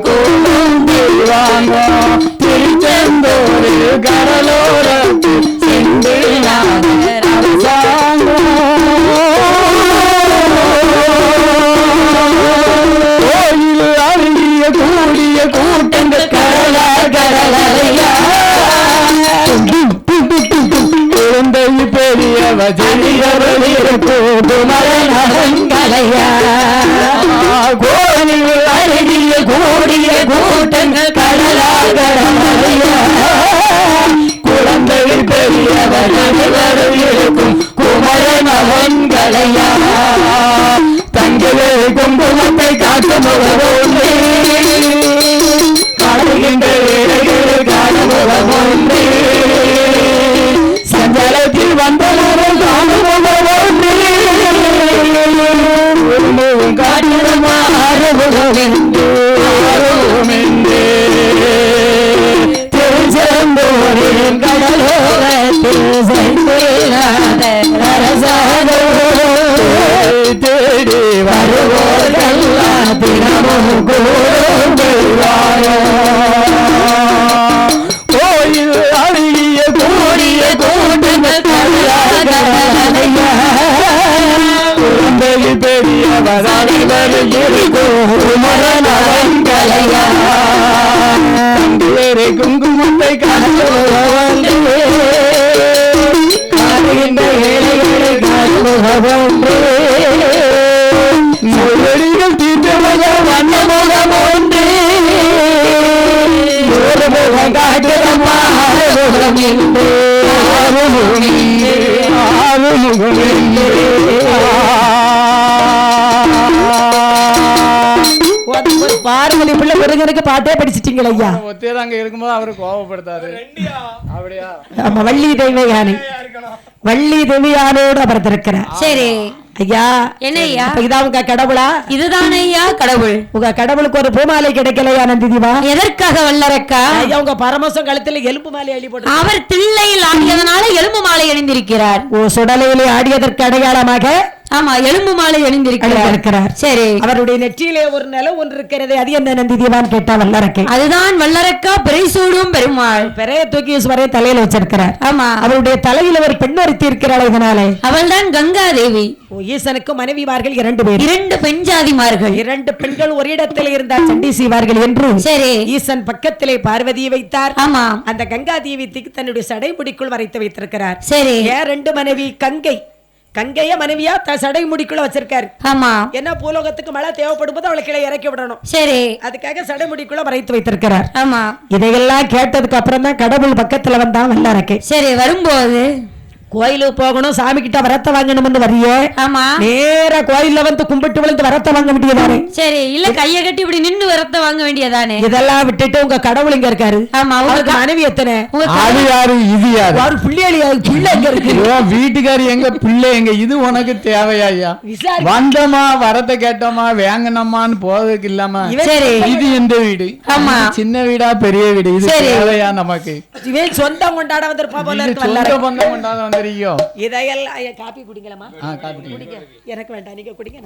கூடும் தெய்வாங்க திருச்செந்தூர் கடலோரத்தில் செந்தில்நாதர் அரசாங்கம் கோயில் அருகிய கூடிய கூட்டங்கள் கடலா கடலையா குழந்தை பெரியவ ஜனிகளையா கோயில் அருகிய கூடிய கூட்டங்கள் கடலா கடலையா குழந்தை பெரியவ ஜனிகரும் இருக்கும் குமர மகன்களையா தங்கிலே குங்குமத்தை காட்டு முகமொன்றே காடுகின்ற வேலைகள் காணுமுகமொன்றே சஞ்சலத்தில் வந்தவரும் காணுமுகமொன்றே காட்டிடமா ஆறுமுகமென்றே ஆறுமுகமென்றே திருச்செந்தூரின் கடலோரத்தில் செந்தில்நாதர் அரசாங்கம் தேடி வருவோர்களெல்லாம் தினமும் கூடும் கோயில் அழகிய கூடிய கூட்டங்கள் குழந்தை பெரியவர் அனைவர் இருக்கும் மரணங்களையா தங்கிலே குங்குமத்தை காட்டுகின்ற ஏழைகளை காட்டுமுகமொன்றே முகடிகள் தீர்த்தமுக வண்ணமுகம் ஒன்றே ஒரு முகம் காட்டுதம்மா ஆறுமுகம் என்றே ஆறுமுகம் என்றே ஆறுமுகம் என்றே பார்வதி பிள்ளை பெருங்கருக்கு பாட்டே படிச்சிட்டீங்களா ஐயா? ஒத்தேதாங்க இருக்கும்போது அவரு கோபப்படுத்தாரு. அப்படியா? ஆமா, வள்ளி தெய்வயானை வள்ளி தெய்வயானோடு அமர்ந்திருக்கிறார். சரி ஐயா, என்ன ஐயா? இதான் உங்க கடவுளா? இதுதான் ஐயா கடவுள். உங்க கடவுளுக்கு ஒரு பூமாலை கிடைக்கலையா நந்திதிவா? எதற்காக வல்லரக்கா? ஐயா, உங்க பரமசம் கழுத்துல எலும்பு மாலை அள்ளி போட்டு அவர் தில்லையில் ஆடியதனால எலும்பு மாலை அணிந்திருக்கிறார். ஓ, சுடலையிலே ஆடியதற்கு அடையாளமாக ஆமா, எலும்பு மாலை அணிந்திருக்கிறார். சரி, அவருடைய நெற்றியிலே ஒரு நிலம் ஒன்று இருக்கிறது, அது என்ன நந்திதிவான்னு கேட்டா வல்லரக்கை. அதுதான் வல்லரக்கா பிறைசூடும் பெருமாள். பெரிய தூக்கீஸ்வரை தலையில வச்சிருக்கிறார். ஆமா, அவருடைய தலையில ஒரு பெண் ஒருத்தி இருக்கிறாள். இதனாலே அவள் தான் கங்கா தேவி. ஈசனுக்கு மனைவிமார்கள் 2 பேர், 2 பெண் ஜாதிமார்கள். 2 பெண்கள் ஒரு இடத்தில் இருந்தால் சண்டி செய்வார்கள் என்று சரி ஈசன் பக்கத்திலே பார்வதியை வைத்தார். ஆமா, அந்த கங்கா தேவி தன்னுடைய சடைமுடிக்குள் வரைத்து வைத்திருக்கிறார். சரி, 2 மனைவி கங்கைய மனைவியா சடை முடிக்குள்ள வச்சிருக்காரு. ஆமா, என்ன பூலோகத்துக்கு மழை தேவைப்படும் போது அவளை கீழே இறக்கி விடணும். சரி, அதுக்காக சடை முடிக்குள்ள மறைத்து வைத்திருக்கிறார். ஆமா, இதையெல்லாம் கேட்டதுக்கு அப்புறம் தான் கடவுள் பக்கத்துல வந்தான் வல்லரக்கை. சரி, வரும்போது கோயிலுக்கு போகணும், சாமி கிட்ட வரத்தை வாங்கணும் வரியே. ஆமா, நேர கோயில்ல வந்து கும்பிட்டு விழுந்து வரத்தை வாங்க வேண்டியதானே? சரி, இல்ல கைய கட்டி இப்படி நின்னு வரத்தை வாங்க வேண்டியதானே? இதெல்லாம் விட்டுட்டு உங்க கடவுள் இங்க இருக்காரு. ஆமா, அவருக்கு மனைவி எத்தனை? அது யாரு இது யாரு? ஒரு பிள்ளை எங்க இருக்கு? வீட்டுக்காரி எங்க, பிள்ளை எங்க? இது உனக்கு தேவையா? வந்தோமா வரத்தை கேட்டோமா வாங்கினோமான்னு போறதுக்கு இல்லாம இது எந்த வீடு? ஆமா, சின்ன வீடா பெரிய வீடு? இது தேவையா நமக்கு? சொந்தம் கொண்டாட வந்திருப்பா போல இருக்கு. சொந்த பந்தம் கொண்டாட வந்து இதையெல்லாம் காப்பி குடிங்களா? காப்பி எனக்கு வேண்டாம், நீங்க குடிங்க.